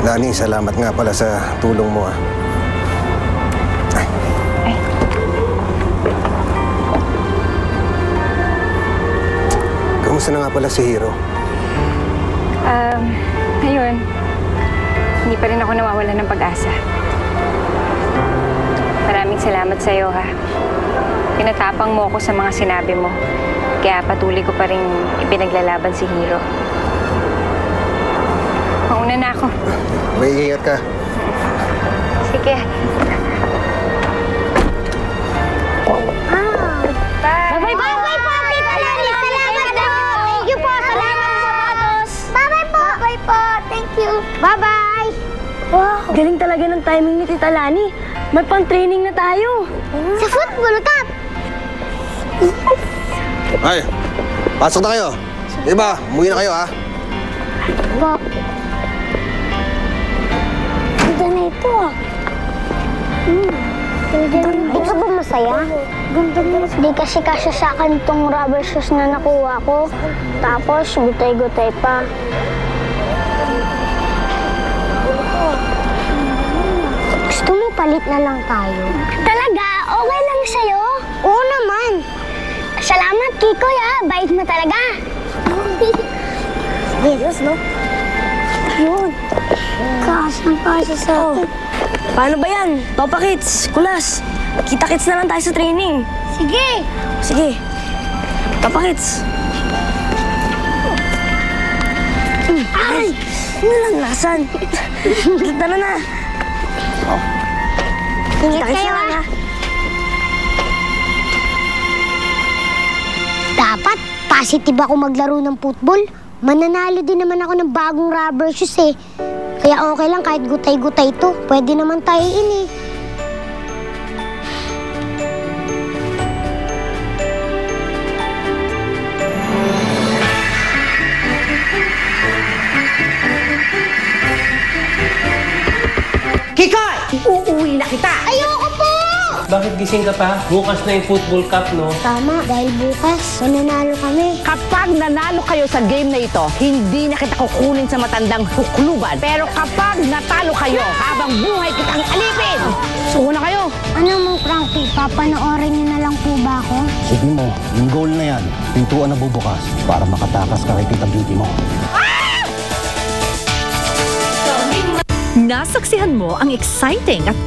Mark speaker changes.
Speaker 1: Lani, salamat nga pala sa tulong mo, ah. Ay. Kamusta na nga pala si Hiro?
Speaker 2: Ngayon, hindi pa rin ako nawawala ng pag-asa. Maraming salamat sa iyo, ha. Pinatapang mo ako sa mga sinabi mo. Kaya patuloy ko pa rin ipinaglalaban si Hiro. Mauna na ako.
Speaker 1: May ingat ka.
Speaker 2: Sige.
Speaker 3: Bye-bye po, Tita Lani. Salamat po. Thank you po. Salamat sa sapatos. Bye-bye po. Bye po. Thank you. Bye-bye. Wow.
Speaker 4: Galing talaga ng timing ni Tita Lani. May pang-training na tayo.
Speaker 3: Sa football cup.
Speaker 1: Ay, pasok na kayo. Diba, umuwi na kayo, ha?
Speaker 3: Po. Ganda na ito, ah. Di ka ba masaya? Di kasi kasya sa akin itong rubber shoes na nakuha ko. Tapos, gutay-gutay pa. Gusto mo palit na lang tayo? Talaga? Okay lang sa'yo? Oo naman. Salamat, Kikoy, ah. Bait mo talaga. Yes, no? Yun. Kasya sa akin.
Speaker 4: Paano ba yan? Topa Kids, Kulas. Kita-kits na lang tayo sa training.
Speaker 3: Sige.
Speaker 4: Sige. Topa Kids. Ay! Nalanglasan. Tara na.
Speaker 3: Ingat kayo, ah. Dapat positive ako maglaro ng football. Mananalo din naman ako ng bagong rubber shoes, eh. Kaya okay lang kahit gutay-gutay to. Pwede naman tayo ini.
Speaker 5: Kikoy! Uuwi na kita!
Speaker 3: Ayoko po!
Speaker 6: Bakit gising ka pa? Bukas na yung football cup, no?
Speaker 3: Tama, dahil bukas, mananalo kami.
Speaker 5: Kapag nanalo kayo sa game na ito, hindi na kita kukunin sa matandang hukluban. Pero kapag natalo kayo, habang buhay kitang alipin! Suko na kayo!
Speaker 3: Ano mong Frankie, papanoorin niyo na lang po ba ako?
Speaker 7: Sige mo, yung goal na yan, pintuan na bubukas para makatakas ka kay Tita Beauty mo.
Speaker 8: Nasaksihan mo ang exciting at